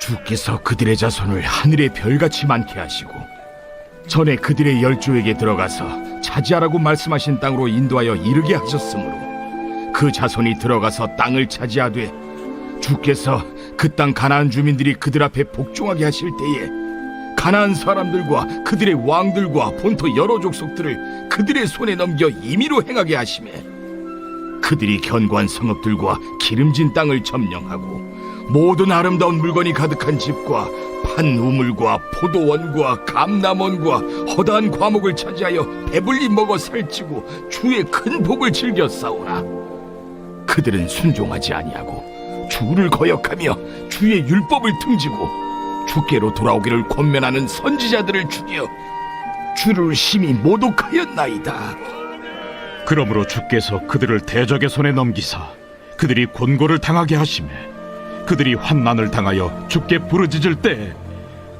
주께서 그들의 자손을 하늘의 별같이 많게 하시고 전에 그들의 열조에게 들어가서 차지하라고 말씀하신 땅으로 인도하여 이르게 하셨으므로 그 자손이 들어가서 땅을 차지하되 주께서 그 땅 가나안 주민들이 그들 앞에 복종하게 하실 때에 가나안 사람들과 그들의 왕들과 본토 여러 족속들을 그들의 손에 넘겨 임의로 행하게 하시매 그들이 견고한 성읍들과 기름진 땅을 점령하고 모든 아름다운 물건이 가득한 집과 판 우물과 포도원과 감람원과 허다한 과목을 차지하여 배불리 먹어 살찌고 주의 큰 복을 즐겨 싸우나 그들은 순종하지 아니하고 주를 거역하며 주의 율법을 등지고 주께로 돌아오기를 권면하는 선지자들을 죽여 주를 심히 모독하였나이다. 그러므로 주께서 그들을 대적의 손에 넘기사 그들이 곤고를 당하게 하시매 그들이 환난을 당하여 주께 부르짖을 때에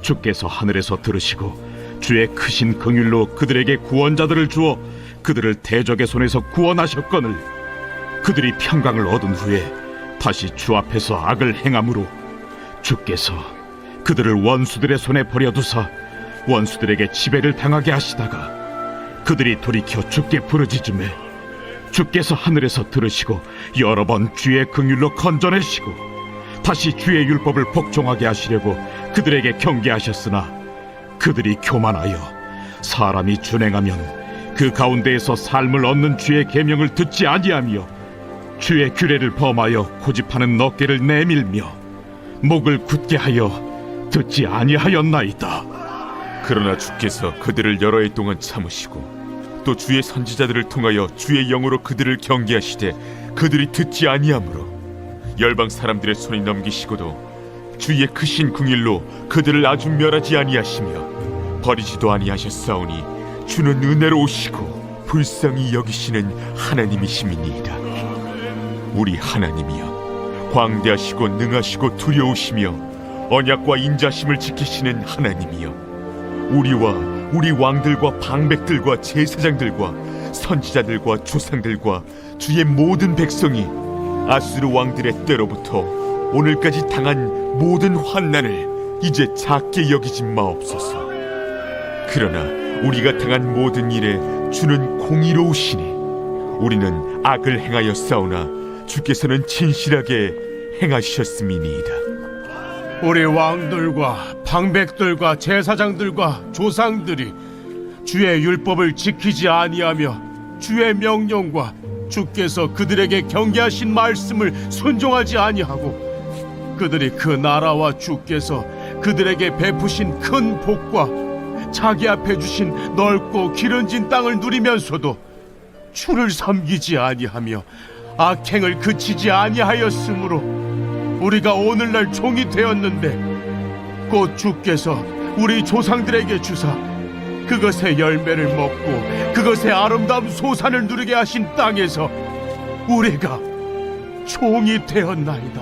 주께서 하늘에서 들으시고 주의 크신 긍휼로 그들에게 구원자들을 주어 그들을 대적의 손에서 구원하셨거늘 그들이 평강을 얻은 후에 다시 주 앞에서 악을 행함으로 주께서 그들을 원수들의 손에 버려두사 원수들에게 지배를 당하게 하시다가 그들이 돌이켜 주께 부르짖으매 주께서 하늘에서 들으시고 여러 번 주의 긍휼로 건져내시고 다시 주의 율법을 복종하게 하시려고 그들에게 경계하셨으나 그들이 교만하여 사람이 준행하면 그 가운데에서 삶을 얻는 주의 계명을 듣지 아니하며 주의 규례를 범하여 고집하는 넉개를 내밀며 목을 굳게 하여 듣지 아니하였나이다. 그러나 주께서 그들을 여러 해 동안 참으시고 또 주의 선지자들을 통하여 주의 영으로 그들을 경계하시되 그들이 듣지 아니하므로 열방 사람들의 손에 넘기시고도 주의 크신 긍휼로 그들을 아주 멸하지 아니하시며 버리지도 아니하셨사오니 주는 은혜로우시고 불쌍히 여기시는 하나님이심이니이다. 우리 하나님이여 광대하시고 능하시고 두려우시며 언약과 인자심을 지키시는 하나님이여 우리와 우리 왕들과 방백들과 제사장들과 선지자들과 조상들과 주의 모든 백성이 아수르 왕들의 때로부터 오늘까지 당한 모든 환난을 이제 작게 여기지 마옵소서. 그러나 우리가 당한 모든 일에 주는 공의로우시니 우리는 악을 행하여 싸우나 주께서는 진실하게 행하셨음이니이다. 우리 왕들과 방백들과 제사장들과 조상들이 주의 율법을 지키지 아니하며 주의 명령과 주께서 그들에게 경계하신 말씀을 순종하지 아니하고 그들이 그 나라와 주께서 그들에게 베푸신 큰 복과 자기 앞에 주신 넓고 기름진 땅을 누리면서도 주를 섬기지 아니하며 악행을 그치지 아니하였으므로 우리가 오늘날 종이 되었는데 곧 주께서 우리 조상들에게 주사 그것의 열매를 먹고 그것의 아름다운 소산을 누리게 하신 땅에서 우리가 종이 되었나이다.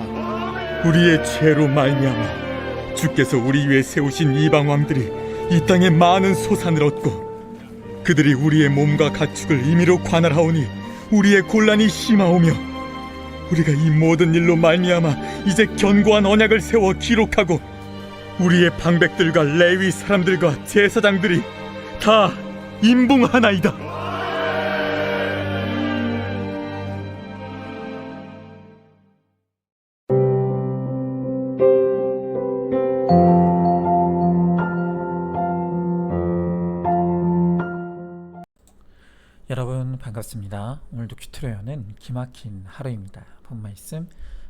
우리의 죄로 말미암아 주께서 우리 위에 세우신 이방 왕들이 이 땅에 많은 소산을 얻고 그들이 우리의 몸과 가축을 임의로 관할하오니 우리의 곤란이 심하오며 우리가 이 모든 일로 말미암아 이제 견고한 언약을 세워 기록하고 우리의 방백들과 레위 사람들과 제사장들이 다 임봉하나이다. 여러분 반갑습니다. 오늘도 큐트레어는 기막힌 하루입니다. 본 말씀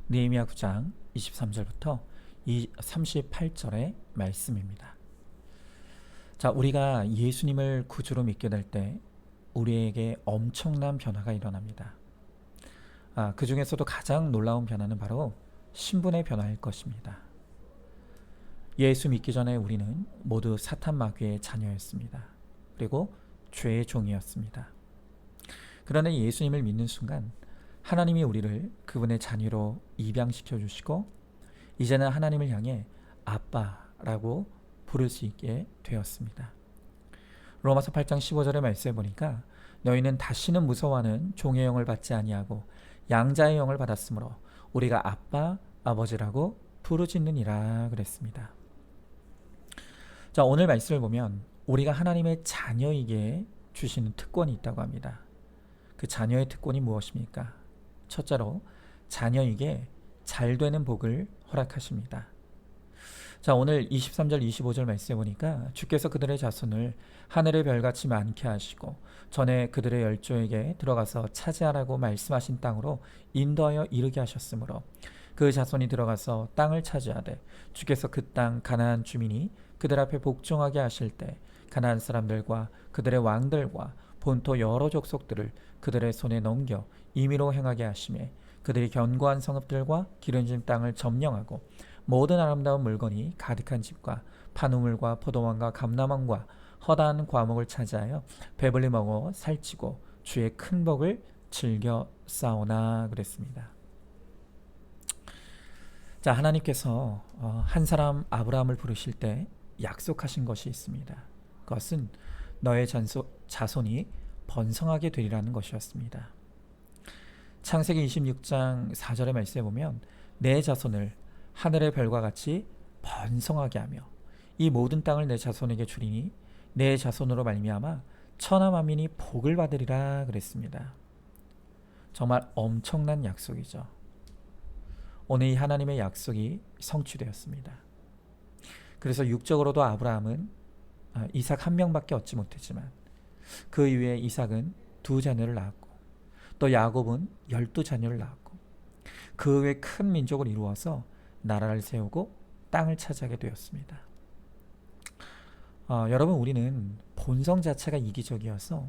느헤미야 9장 23절부터 38절의 말씀입니다. 자, 우리가 예수님을 구주로 믿게 될 때 우리에게 엄청난 변화가 일어납니다. 그 중에서도 가장 놀라운 변화는 바로 신분의 변화일 것입니다. 예수 믿기 전에 우리는 모두 사탄 마귀의 자녀였습니다. 그리고 죄의 종이었습니다. 그러나 예수님을 믿는 순간 하나님이 우리를 그분의 자녀로 입양시켜 주시고 이제는 하나님을 향해 아빠라고 부를 수 있게 되었습니다. 로마서 8장 15절의 말씀에 보니까 너희는 다시는 무서워하는 종의 영을 받지 아니하고 양자의 영을 받았으므로 우리가 아빠, 아버지라고 부르짖느니라 그랬습니다. 자, 오늘 말씀을 보면 우리가 하나님의 자녀에게 주시는 특권이 있다고 합니다. 그 자녀의 특권이 무엇입니까? 첫째로 자녀에게 잘되는 복을 허락하십니다. 자, 오늘 23절 25절 말씀해 보니까 주께서 그들의 자손을 하늘의 별같이 많게 하시고 전에 그들의 열조에게 들어가서 차지하라고 말씀하신 땅으로 인도하여 이르게 하셨으므로 그 자손이 들어가서 땅을 차지하되 주께서 그 땅 가나안 주민이 그들 앞에 복종하게 하실 때 가나안 사람들과 그들의 왕들과 본토 여러 족속들을 그들의 손에 넘겨 임의로 행하게 하시매 그들이 견고한 성읍들과 기름진 땅을 점령하고 모든 아름다운 물건이 가득한 집과 판우물과 포도원과 감람원과 허다한 과목을 차지하여 배불리 먹어 살찌고 주의 큰 복을 즐겨 싸우나 그랬습니다. 자, 하나님께서 한 사람 아브라함을 부르실 때 약속하신 것이 있습니다. 그것은 너의 자손이 번성하게 되리라는 것이었습니다. 창세기 26장 4절의 말씀에 보면 내 자손을 하늘의 별과 같이 번성하게 하며 이 모든 땅을 내 자손에게 주리니 내 자손으로 말미암아 천하 만민이 복을 받으리라 그랬습니다. 정말 엄청난 약속이죠. 오늘 이 하나님의 약속이 성취되었습니다. 그래서 육적으로도 아브라함은 이삭 한 명밖에 얻지 못했지만 그 이후에 이삭은 2자녀를 낳았고 또 야곱은 12자녀를 낳았고 그 외 큰 민족을 이루어서 나라를 세우고 땅을 차지하게 되었습니다. 여러분, 우리는 본성 자체가 이기적이어서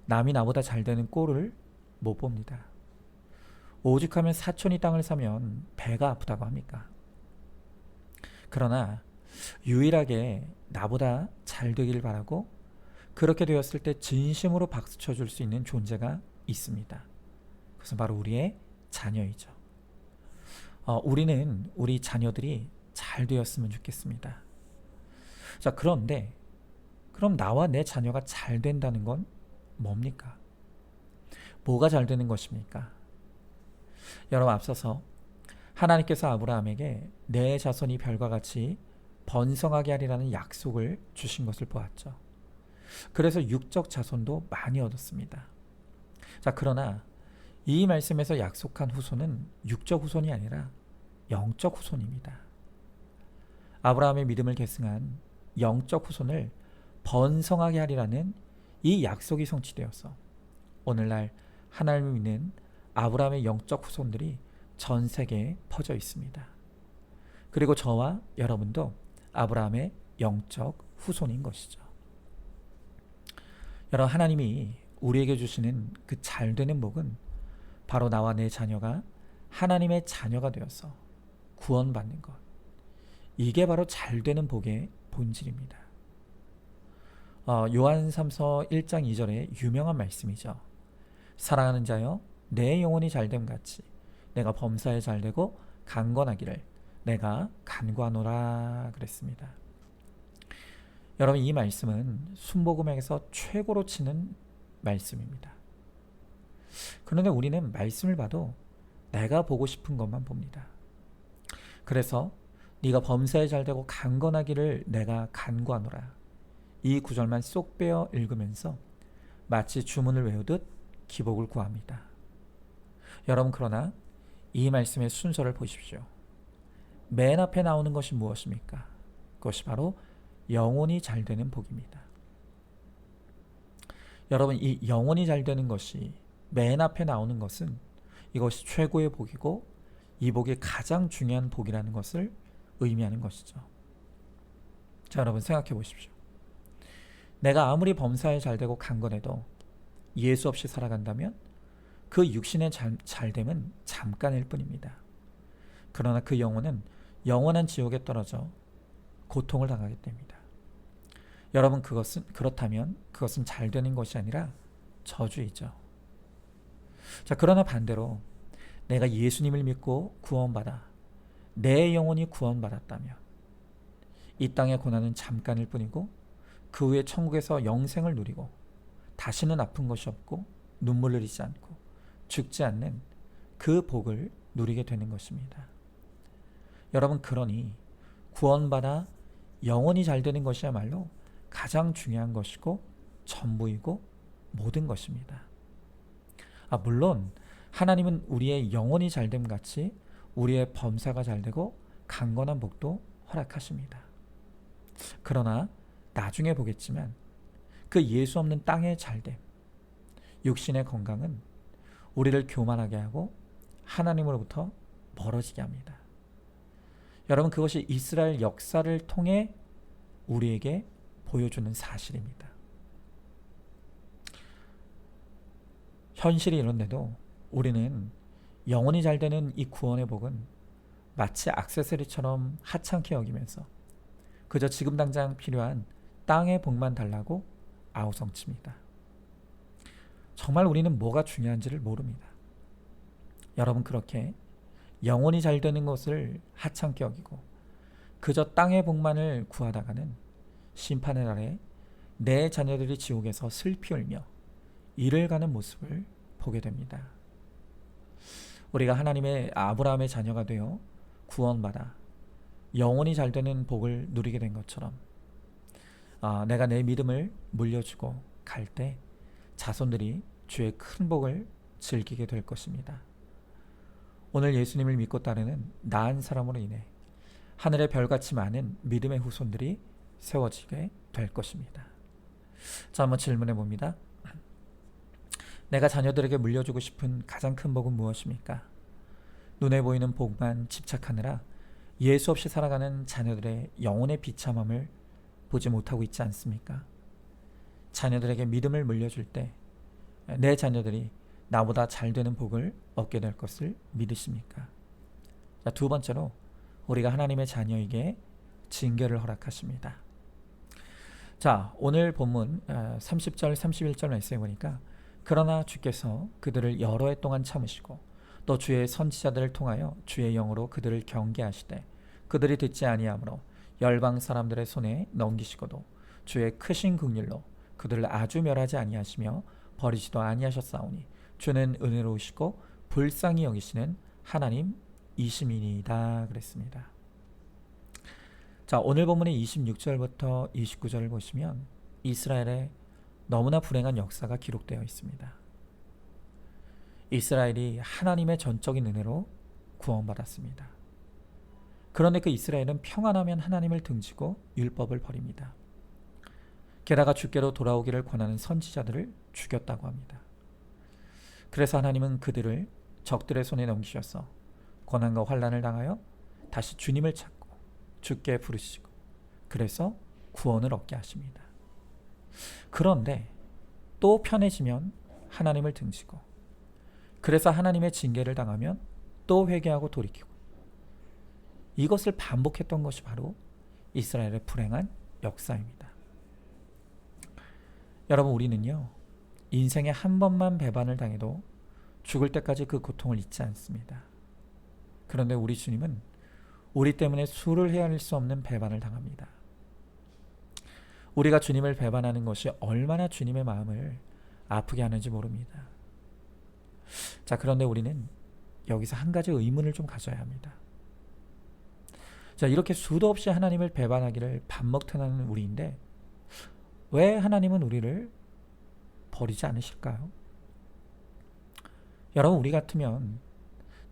남이 나보다 잘 되는 꼴을 못 봅니다. 오죽하면 사촌이 땅을 사면 배가 아프다고 합니까? 그러나 유일하게 나보다 잘 되길 바라고 그렇게 되었을 때 진심으로 박수 쳐줄 수 있는 존재가 있습니다. 그것은 바로 우리의 자녀이죠. 우리는 우리 자녀들이 잘 되었으면 좋겠습니다. 자, 그런데 그럼 나와 내 자녀가 잘 된다는 건 뭡니까? 뭐가 잘 되는 것입니까? 여러분, 앞서서 하나님께서 아브라함에게 내 자손이 별과 같이 번성하게 하리라는 약속을 주신 것을 보았죠. 그래서 육적 자손도 많이 얻었습니다. 자, 그러나 이 말씀에서 약속한 후손은 육적 후손이 아니라 영적 후손입니다. 아브라함의 믿음을 계승한 영적 후손을 번성하게 하리라는 이 약속이 성취되어서 오늘날 하나님을 믿는 아브라함의 영적 후손들이 전 세계에 퍼져 있습니다. 그리고 저와 여러분도 아브라함의 영적 후손인 것이죠. 여러분, 하나님이 우리에게 주시는 그 잘되는 복은 바로 나와 내 자녀가 하나님의 자녀가 되어서 구원받는 것. 이게 바로 잘되는 복의 본질입니다. 요한 3서 1장 2절의 유명한 말씀이죠. 사랑하는 자여, 내 영혼이 잘됨 같이 내가 범사에 잘되고 강건하기를 내가 간구하노라 그랬습니다. 여러분, 이 말씀은 순복음에서 최고로 치는 말씀입니다. 그런데 우리는 말씀을 봐도 내가 보고 싶은 것만 봅니다. 그래서 네가 범사에 잘되고 강건하기를 내가 간구하노라, 이 구절만 쏙 빼어 읽으면서 마치 주문을 외우듯 기복을 구합니다. 여러분, 그러나 이 말씀의 순서를 보십시오. 맨 앞에 나오는 것이 무엇입니까? 그것이 바로 영혼이 잘 되는 복입니다. 여러분, 이 영혼이 잘 되는 것이 맨 앞에 나오는 것은 이것이 최고의 복이고 이 복이 가장 중요한 복이라는 것을 의미하는 것이죠. 자, 여러분, 생각해 보십시오. 내가 아무리 범사에 잘되고 강건해도 예수 없이 살아간다면 그 육신의 잘됨은 잠깐일 뿐입니다. 그러나 그 영혼은 영원한 지옥에 떨어져 고통을 당하게 됩니다. 여러분, 그렇다면 그것은 잘 되는 것이 아니라 저주이죠. 자, 그러나 반대로 내가 예수님을 믿고 구원받아 내 영혼이 구원받았다면 이 땅의 고난은 잠깐일 뿐이고 그 후에 천국에서 영생을 누리고 다시는 아픈 것이 없고 눈물 흘리지 않고 죽지 않는 그 복을 누리게 되는 것입니다. 여러분, 그러니 구원받아 영원히 잘 되는 것이야말로 가장 중요한 것이고 전부이고 모든 것입니다. 물론 하나님은 우리의 영혼이 잘됨 같이 우리의 범사가 잘되고 강건한 복도 허락하십니다. 그러나 나중에 보겠지만 그 예수 없는 땅의 잘됨, 육신의 건강은 우리를 교만하게 하고 하나님으로부터 멀어지게 합니다. 여러분, 그것이 이스라엘 역사를 통해 우리에게 보여주는 사실입니다. 현실이 이런데도 우리는 영혼이 잘 되는 이 구원의 복은 마치 액세서리처럼 하찮게 여기면서 그저 지금 당장 필요한 땅의 복만 달라고 아우성칩니다. 정말 우리는 뭐가 중요한지를 모릅니다. 여러분, 그렇게 영혼이 잘 되는 것을 하찮게 여기고 그저 땅의 복만을 구하다가는 심판의 날에 내 자녀들이 지옥에서 슬피 울며 이를 가는 모습을 보게 됩니다. 우리가 하나님의 아브라함의 자녀가 되어 구원받아 영혼이 잘 되는 복을 누리게 된 것처럼 내가 내 믿음을 물려주고 갈 때 자손들이 주의 큰 복을 즐기게 될 것입니다. 오늘 예수님을 믿고 따르는 나은 사람으로 인해 하늘의 별같이 많은 믿음의 후손들이 세워지게 될 것입니다. 자, 한번 질문해 봅니다. 내가 자녀들에게 물려주고 싶은 가장 큰 복은 무엇입니까? 눈에 보이는 복만 집착하느라 예수 없이 살아가는 자녀들의 영혼의 비참함을 보지 못하고 있지 않습니까? 자녀들에게 믿음을 물려줄 때 내 자녀들이 나보다 잘 되는 복을 얻게 될 것을 믿으십니까? 자, 두 번째로 우리가 하나님의 자녀에게 징계를 허락하십니다. 자, 오늘 본문 30절 31절 말씀해 보니까 그러나 주께서 그들을 여러 해 동안 참으시고 또 주의 선지자들을 통하여 주의 영으로 그들을 경계하시되 그들이 듣지 아니하므로 열방 사람들의 손에 넘기시고도 주의 크신 긍휼로 그들을 아주 멸하지 아니하시며 버리지도 아니하셨사오니 주는 은혜로우시고 불쌍히 여기시는 하나님이심이니이다 그랬습니다. 자, 오늘 본문의 26절부터 29절을 보시면 이스라엘의 너무나 불행한 역사가 기록되어 있습니다. 이스라엘이 하나님의 전적인 은혜로 구원받았습니다. 그런데 그 이스라엘은 평안하면 하나님을 등지고 율법을 버립니다. 게다가 주께로 돌아오기를 권하는 선지자들을 죽였다고 합니다. 그래서 하나님은 그들을 적들의 손에 넘기셔서 고난과 환난을 당하여 다시 주님을 찾고 주께 부르시고 그래서 구원을 얻게 하십니다. 그런데 또 편해지면 하나님을 등지고 그래서 하나님의 징계를 당하면 또 회개하고 돌이키고 이것을 반복했던 것이 바로 이스라엘의 불행한 역사입니다. 여러분, 우리는요 인생에 한 번만 배반을 당해도 죽을 때까지 그 고통을 잊지 않습니다. 그런데 우리 주님은 우리 때문에 수를 헤아릴 수 없는 배반을 당합니다. 우리가 주님을 배반하는 것이 얼마나 주님의 마음을 아프게 하는지 모릅니다. 자, 그런데 우리는 여기서 한 가지 의문을 좀 가져야 합니다. 자, 이렇게 수도 없이 하나님을 배반하기를 반복하는 우리인데 왜 하나님은 우리를 버리지 않으실까요? 여러분, 우리 같으면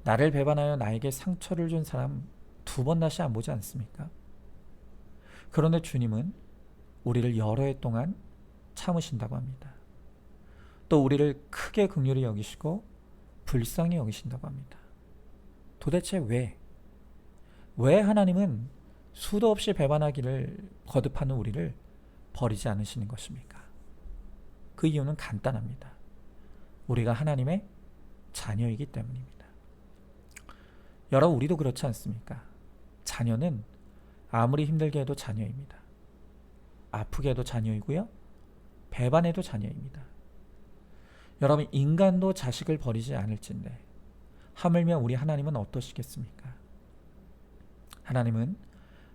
나를 배반하여 나에게 상처를 준 사람 두 번 다시 안 보지 않습니까? 그런데 주님은 우리를 여러 해 동안 참으신다고 합니다. 또 우리를 크게 긍휼히 여기시고 불쌍히 여기신다고 합니다. 도대체 왜 하나님은 수도 없이 배반하기를 거듭하는 우리를 버리지 않으시는 것입니까? 그 이유는 간단합니다. 우리가 하나님의 자녀이기 때문입니다. 여러분, 우리도 그렇지 않습니까? 자녀는 아무리 힘들게 해도 자녀입니다. 아프게 해도 자녀이고요. 배반해도 자녀입니다. 여러분, 인간도 자식을 버리지 않을진데 하물며 우리 하나님은 어떠시겠습니까? 하나님은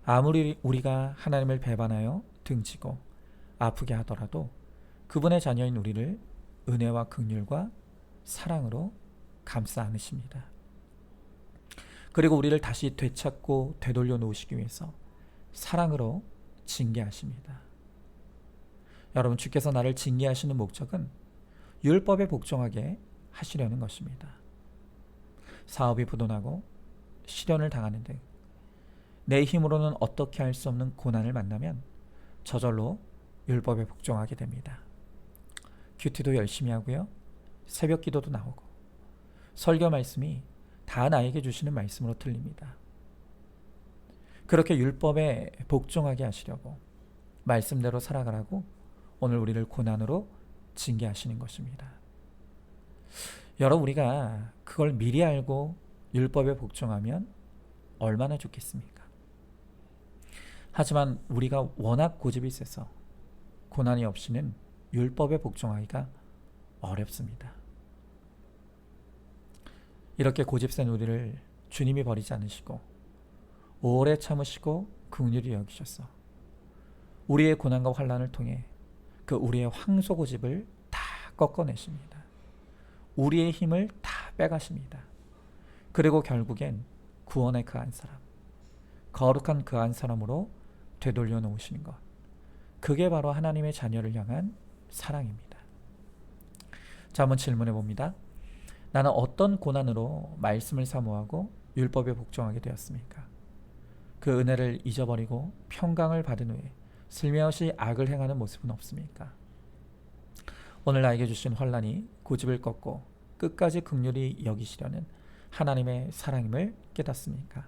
아무리 우리가 하나님을 배반하여 등지고 아프게 하더라도 그분의 자녀인 우리를 은혜와 긍휼과 사랑으로 감싸 안으십니다. 그리고 우리를 다시 되찾고 되돌려 놓으시기 위해서 사랑으로 징계하십니다. 여러분, 주께서 나를 징계하시는 목적은 율법에 복종하게 하시려는 것입니다. 사업이 부도나고 시련을 당하는 등 내 힘으로는 어떻게 할 수 없는 고난을 만나면 저절로 율법에 복종하게 됩니다. 큐티도 열심히 하고요. 새벽 기도도 나오고 설교 말씀이 다 나에게 주시는 말씀으로 들립니다. 그렇게 율법에 복종하게 하시려고 말씀대로 살아가라고 오늘 우리를 고난으로 징계하시는 것입니다. 여러분, 우리가 그걸 미리 알고 율법에 복종하면 얼마나 좋겠습니까? 하지만 우리가 워낙 고집이 세서 고난이 없이는 율법에 복종하기가 어렵습니다. 이렇게 고집센 우리를 주님이 버리지 않으시고 오래 참으시고 긍휼히 여기셔서 우리의 고난과 환난을 통해 그 우리의 황소 고집을 다 꺾어내십니다. 우리의 힘을 다 빼가십니다. 그리고 결국엔 구원의 그 한 사람, 거룩한 그 한 사람으로 되돌려 놓으시는 것, 그게 바로 하나님의 자녀를 향한 사랑입니다. 자, 한번 질문해 봅니다. 나는 어떤 고난으로 말씀을 사모하고 율법에 복종하게 되었습니까? 그 은혜를 잊어버리고 평강을 받은 후에 슬며시 악을 행하는 모습은 없습니까? 오늘 나에게 주신 환난이 고집을 꺾고 끝까지 긍휼히 여기시려는 하나님의 사랑임을 깨닫습니까?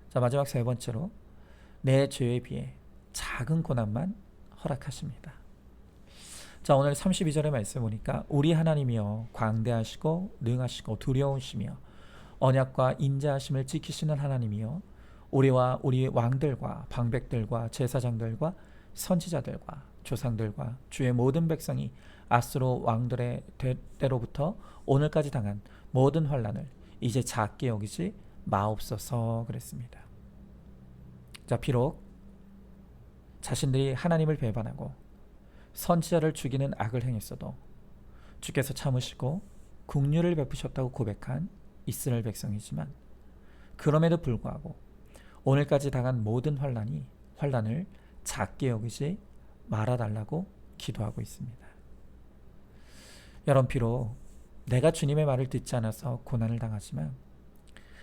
자, 마지막 세 번째로 내 죄에 비해 작은 고난만 허락하십니다. 자, 오늘 32절의 말씀 보니까 우리 하나님이여 광대하시고 능하시고 두려우시며 언약과 인자하심을 지키시는 하나님이여 우리와 우리 왕들과 방백들과 제사장들과 선지자들과 조상들과 주의 모든 백성이 아수르 왕들의 때로부터 오늘까지 당한 모든 환난을 이제 작게 여기지 마옵소서 그랬습니다. 자, 비록 자신들이 하나님을 배반하고 선지자를 죽이는 악을 행했어도 주께서 참으시고 긍휼을 베푸셨다고 고백한 이스라엘 백성이지만 그럼에도 불구하고 오늘까지 당한 모든 환난을 작게 여기지 말아달라고 기도하고 있습니다. 여러분, 비록 내가 주님의 말을 듣지 않아서 고난을 당하지만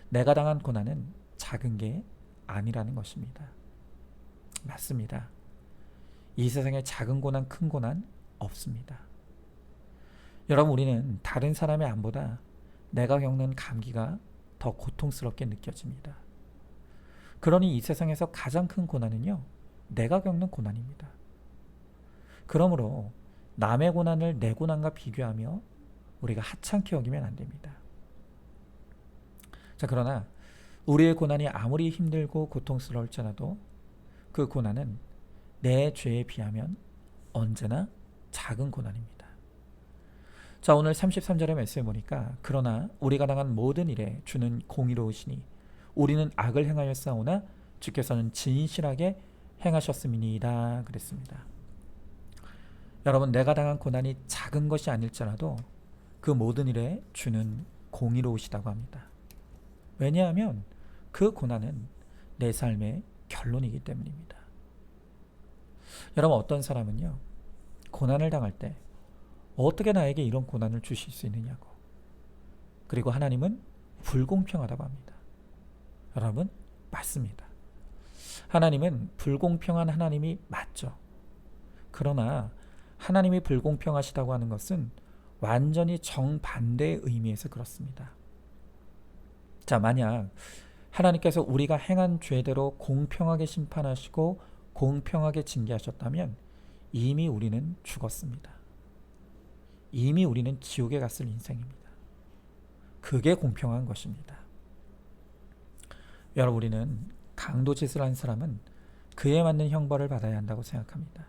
내가 당한 고난은 작은 게 아니라는 것입니다. 맞습니다. 이 세상에 작은 고난, 큰 고난 없습니다. 여러분, 우리는 다른 사람의 암보다 내가 겪는 감기가 더 고통스럽게 느껴집니다. 그러니 이 세상에서 가장 큰 고난은요, 내가 겪는 고난입니다. 그러므로 남의 고난을 내 고난과 비교하며 우리가 하찮게 여기면 안 됩니다. 자, 그러나 우리의 고난이 아무리 힘들고 고통스러울지라도 그 고난은 내 죄에 비하면 언제나 작은 고난입니다. 자, 오늘 33절의 말씀에 보니까 그러나 우리가 당한 모든 일에 주는 공의로우시니 우리는 악을 행하였사오나 주께서는 진실하게 행하셨음이니이다 그랬습니다. 여러분, 내가 당한 고난이 작은 것이 아닐지라도 그 모든 일에 주는 공의로우시다고 합니다. 왜냐하면 그 고난은 내 삶의 결론이기 때문입니다. 여러분, 어떤 사람은요, 고난을 당할 때 어떻게 나에게 이런 고난을 주실 수 있느냐고, 그리고 하나님은 불공평하다고 합니다. 여러분, 맞습니다. 하나님은 불공평한 하나님이 맞죠. 그러나 하나님이 불공평하시다고 하는 것은 완전히 정반대의 의미에서 그렇습니다. 자, 만약 하나님께서 우리가 행한 죄대로 공평하게 심판하시고 공평하게 징계하셨다면 이미 우리는 죽었습니다. 이미 우리는 지옥에 갔을 인생입니다. 그게 공평한 것입니다. 여러분, 우리는 강도짓을 한 사람은 그에 맞는 형벌을 받아야 한다고 생각합니다.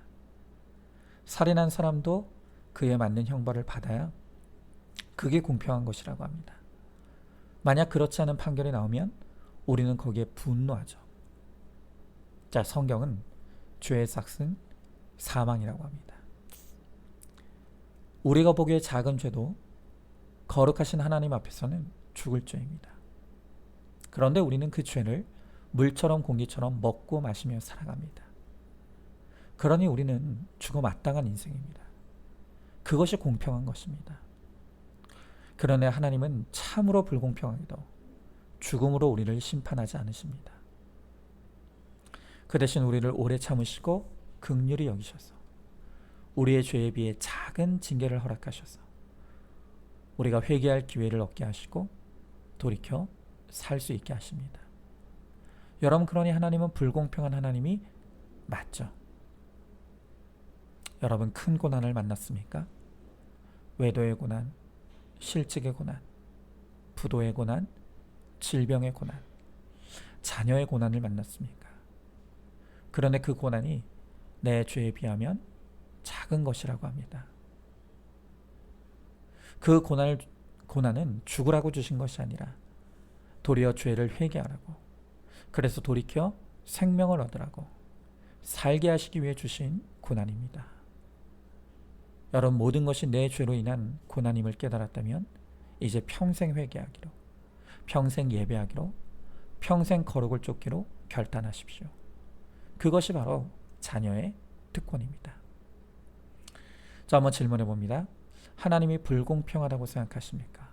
살인한 사람도 그에 맞는 형벌을 받아야 그게 공평한 것이라고 합니다. 만약 그렇지 않은 판결이 나오면 우리는 거기에 분노하죠. 자, 성경은 죄의 삭은 사망이라고 합니다. 우리가 보기에 작은 죄도 거룩하신 하나님 앞에서는 죽을 죄입니다. 그런데 우리는 그 죄를 물처럼 공기처럼 먹고 마시며 살아갑니다. 그러니 우리는 죽어 마땅한 인생입니다. 그것이 공평한 것입니다. 그러나 하나님은 참으로 불공평하게도 죽음으로 우리를 심판하지 않으십니다. 그 대신 우리를 오래 참으시고 긍휼히 여기셔서 우리의 죄에 비해 작은 징계를 허락하셔서 우리가 회개할 기회를 얻게 하시고 돌이켜 살 수 있게 하십니다. 여러분, 그러니 하나님은 불공평한 하나님이 맞죠? 여러분, 큰 고난을 만났습니까? 외도의 고난, 실직의 고난, 부도의 고난, 질병의 고난, 자녀의 고난을 만났습니까? 그런데 그 고난이 내 죄에 비하면 작은 것이라고 합니다. 그 고난은 죽으라고 주신 것이 아니라 도리어 죄를 회개하라고, 그래서 돌이켜 생명을 얻으라고 살게 하시기 위해 주신 고난입니다. 여러분, 모든 것이 내 죄로 인한 고난임을 깨달았다면 이제 평생 회개하기로, 평생 예배하기로, 평생 거룩을 쫓기로 결단하십시오. 그것이 바로 자녀의 특권입니다. 자, 한번 질문해 봅니다. 하나님이 불공평하다고 생각하십니까?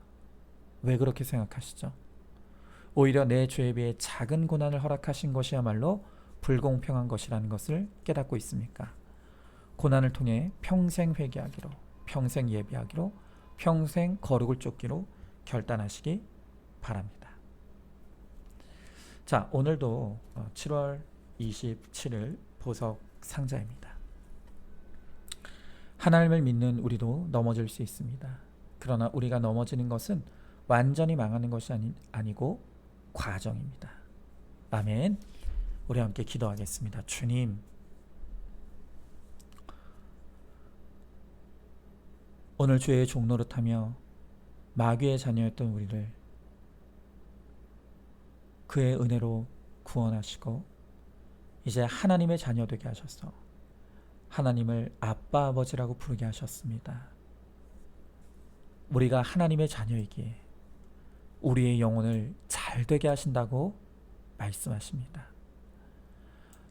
왜 그렇게 생각하시죠? 오히려 내 죄에 비해 작은 고난을 허락하신 것이야말로 불공평한 것이라는 것을 깨닫고 있습니까? 고난을 통해 평생 회개하기로, 평생 예배하기로, 평생 거룩을 쫓기로 결단하시기 바랍니다. 자, 오늘도 7월 27일 보석 상자입니다. 하나님을 믿는 우리도 넘어질 수 있습니다. 그러나 우리가 넘어지는 것은 완전히 망하는 것이 아니고 과정입니다. 아멘. 우리 함께 기도하겠습니다. 주님, 오늘 죄의 종노릇하며 마귀의 자녀였던 우리를 그의 은혜로 구원하시고 이제 하나님의 자녀 되게 하셔서 하나님을 아빠 아버지라고 부르게 하셨습니다. 우리가 하나님의 자녀이기에 우리의 영혼을 잘 되게 하신다고 말씀하십니다.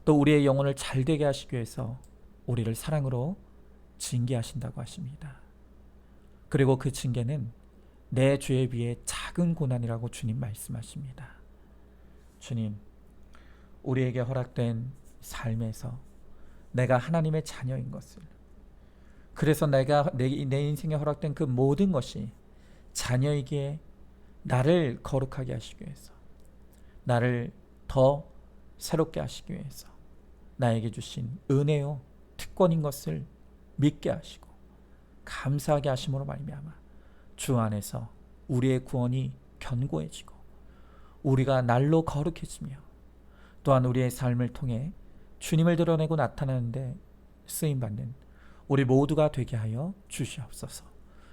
또 우리의 영혼을 잘 되게 하시기 위해서 우리를 사랑으로 징계하신다고 하십니다. 그리고 그 징계는 내 죄에 비해 작은 고난이라고 주님 말씀하십니다. 주님, 우리에게 허락된 삶에서 내가 하나님의 자녀인 것을, 그래서 내가 내 인생에 허락된 그 모든 것이 자녀이기에 나를 거룩하게 하시기 위해서, 나를 더 새롭게 하시기 위해서 나에게 주신 은혜요 특권인 것을 믿게 하시고 감사하게 하심으로 말미암아 주 안에서 우리의 구원이 견고해지고 우리가 날로 거룩해지며 또한 우리의 삶을 통해 주님을 드러내고 나타나는데 쓰임받는 우리 모두가 되게 하여 주시옵소서.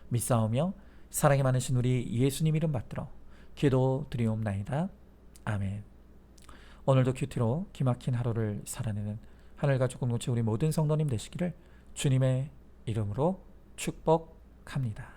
믿사오며 사랑이 많으신 우리 예수님 이름 받들어 기도 드리옵나이다. 아멘. 오늘도 큐티로 기막힌 하루를 살아내는 하늘가족 공동체 우리 모든 성도님 되시기를 주님의 이름으로 축복합니다.